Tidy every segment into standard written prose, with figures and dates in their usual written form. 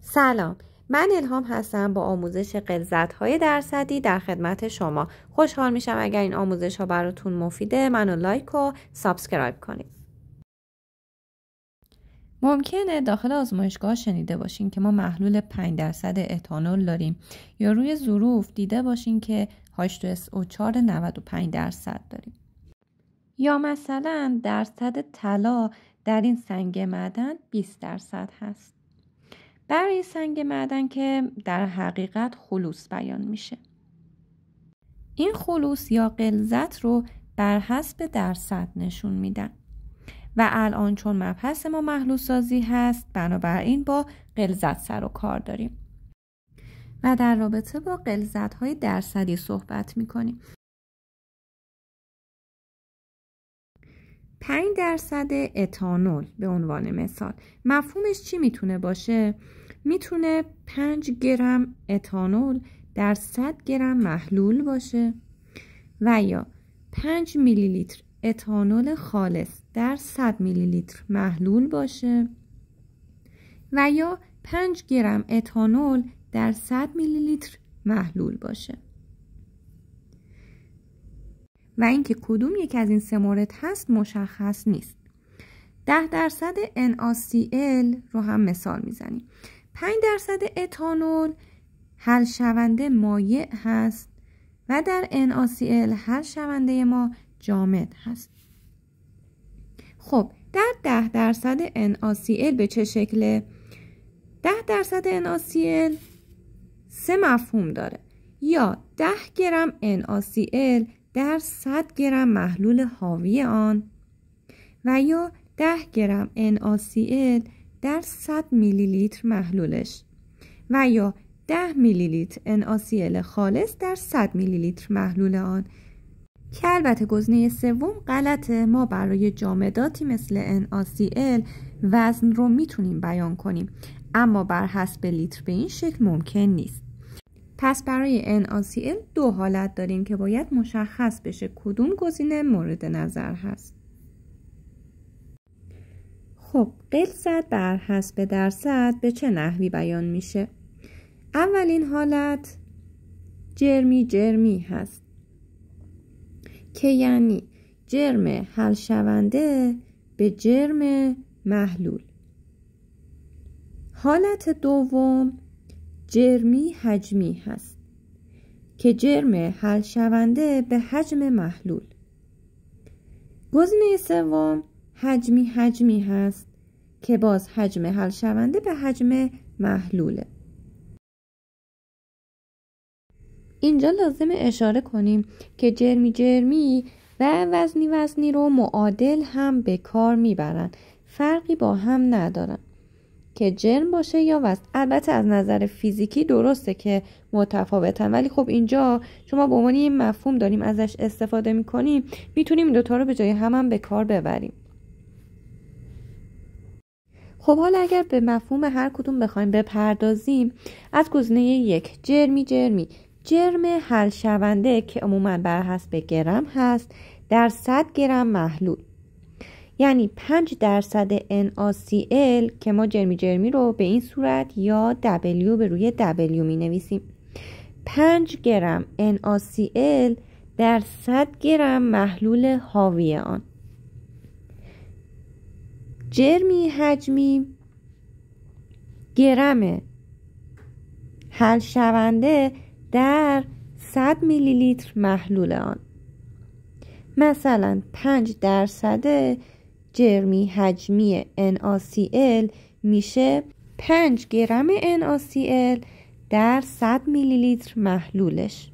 سلام، من الهام هستم با آموزش غلظت‌های درصدی در خدمت شما. خوشحال میشم اگر این آموزش ها براتون مفیده منو لایک و سابسکرایب کنید. ممکنه داخل آزمایشگاه شنیده باشین که ما محلول 5% اتانول داریم یا روی ظروف دیده باشین که H2SO4 95% داریم. یا مثلا درصد طلا در این سنگ معدن 20% هست. برای سنگ معدن که در حقیقت خلوص بیان میشه. این خلوص یا غلظت رو بر حسب درصد نشون میدن. و الان چون مبحث ما محلول سازی هست بنابراین با غلظت سر و کار داریم. و در رابطه با غلظت‌های درصدی صحبت میکنیم. 5% اتانول به عنوان مثال مفهومش چی میتونه باشه؟ میتونه 5 گرم اتانول در 100 گرم محلول باشه و یا 5 میلی لیتر اتانول خالص در 100 میلی لیتر محلول باشه و یا 5 گرم اتانول در 100 میلی لیتر محلول باشه. و اینکه کدوم یک از این سه مورد هست مشخص نیست. 10% NaCl رو هم مثال میزنیم. 5% اتانول حل شونده مایع هست و در NaCl حل شونده ما جامد هست. خب در 10% NaCl به چه شکله؟ 10% NaCl سه مفهوم داره. یا 10 گرم NaCl در 100 گرم محلول حاوی آن و یا 10 گرم NaCl در 100 میلی لیتر محلولش و یا 10 میلی لیتر NaCl خالص در 100 میلی لیتر محلول آن که البته گزینه سوم غلطه. ما برای جامداتی مثل NaCl وزن رو میتونیم بیان کنیم اما بر حسب لیتر به این شکل ممکن نیست. پس برای NaCl دو حالت داریم که باید مشخص بشه کدوم گزینه مورد نظر هست. خب غلظت بر حسب درصد به چه نحوی بیان میشه؟ اولین حالت جرمی هست که یعنی جرم حل شونده به جرم محلول. حالت دوم جرمی حجمی هست که جرم حل شونده به حجم محلول. گزینه سوم حجمی هست که باز حجم حل شونده به حجم محلوله. اینجا لازم اشاره کنیم که جرمی و وزنی رو معادل هم به کار میبرن، فرقی با هم ندارن که جرم باشه یا وزن. البته از نظر فیزیکی درسته که متفاوتن ولی خب اینجا شما به عنوان یه مفهوم داریم ازش استفاده میکنیم میتونیم این دوتا رو به جای هم به کار ببریم. خب حالا اگر به مفهوم هر کدوم بخوایم بپردازیم از گزینه 1 جرم حل شونده که عموما بر حسب گرم هست در 100 گرم محلول، یعنی 5% NaCl که ما جرمی رو به این صورت یا W به روی W می نویسیم. 5 گرم NaCl در 100 گرم محلول حاوی آن. جرمی حجمی گرم حل شونده در 100 میلی لیتر محلول آن. مثلا 5% جرمی حجمی NaCl میشه 5 گرم NaCl در 100 میلی لیتر محلولش.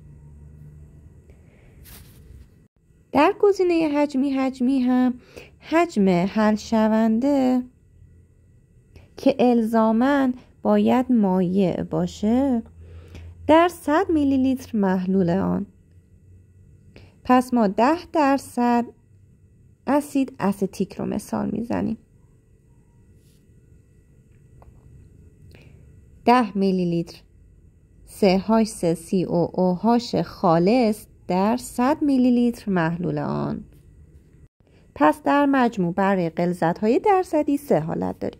در گزینه حجمی هم حجم حل شونده که الزاماً باید مایع باشه در 100 میلی لیتر محلول آن. پس ما 10% اسید استیک رو مثال میزنیم. 10 میلی لیتر CH3COOH خالص در 100 میلی لیتر محلول آن. پس در مجموع برای غلظت‌های درصدی 3 حالت داریم.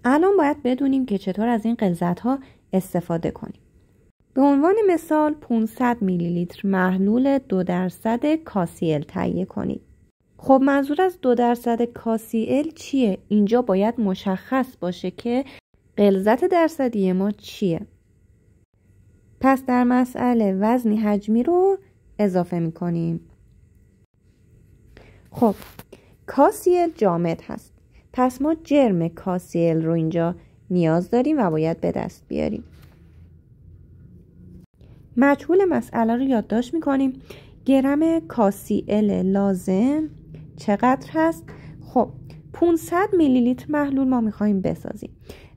الان باید بدونیم که چطور از این غلظت‌ها استفاده کنیم. به عنوان مثال 500 میلی لیتر محلول 2% کاسیل تهیه کنید. خب منظور از 2% کاسیل چیه؟ اینجا باید مشخص باشه که غلظت درصدی ما چیه. پس در مسئله وزنی حجمی رو اضافه میکنیم. خب کاسیل جامد هست. پس ما جرم کاسیل رو اینجا نیاز داریم و باید به دست بیاریم. مجهول مسئله رو یادداشت میکنیم. گرم کاسیل لازم چقدر هست؟ خب 500 میلی لیتر محلول ما میخوایم بسازیم.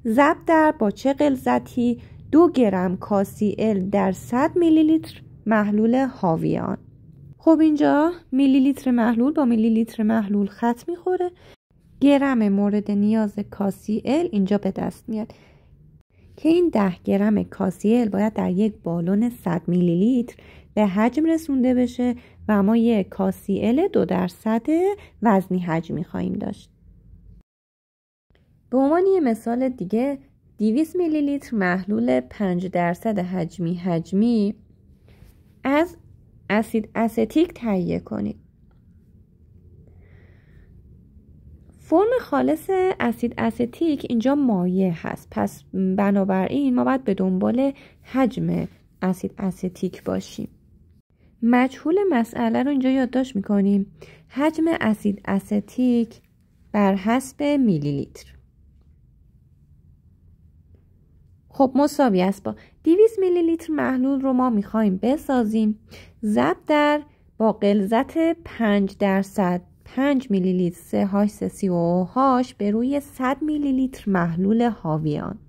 ضرب در با چه غلظتی 2 گرم کاسیل در 100 میلی لیتر محلول حاوی آن. خب اینجا میلی لیتر محلول با میلی لیتر محلول خط میخوره. گرم مورد نیاز کاسیل اینجا به دست میاد که این 10 گرم کاسیل باید در یک بالون 100 میلی لیتر به حجم رسونده بشه و ما یک کاسیل 2% وزنی حجمی خواهیم داشت. به عنوان یه مثال دیگه 200 میلی لیتر محلول 5% حجمی از اسید استیک تهیه کنید. فرم خالص اسید استیک اینجا مایع هست. پس بنابراین ما باید به دنبال حجم اسید استیک باشیم. مجهول مسئله رو اینجا یادداشت میکنیم. حجم اسید استیک بر حسب میلی لیتر. خب مساوی است با 200 میلی لیتر محلول رو ما میخوایم بسازیم. ضرب در با غلظت 5% 5 میلی لیتر CH3COOH به روی 100 میلی لیتر محلول حاوی آن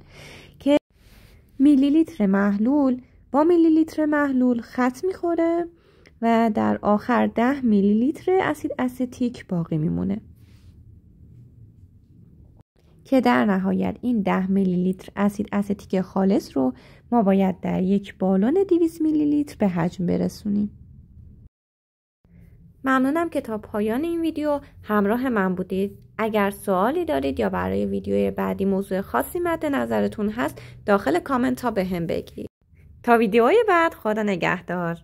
که میلی لیتر محلول با میلی لیتر محلول خط میخوره و در آخر 10 میلی لیتر اسید استیک باقی میمونه که در نهایت این 10 میلی لیتر اسید استیک خالص رو ما باید در یک بالون 200 میلی لیتر به حجم برسونیم. ممنونم که تا پایان این ویدیو همراه من بودید. اگر سوالی دارید یا برای ویدیوی بعدی موضوع خاصی مد نظرتون هست داخل کامنت ها به هم بگید. تا ویدیوی بعد خدا نگهدار.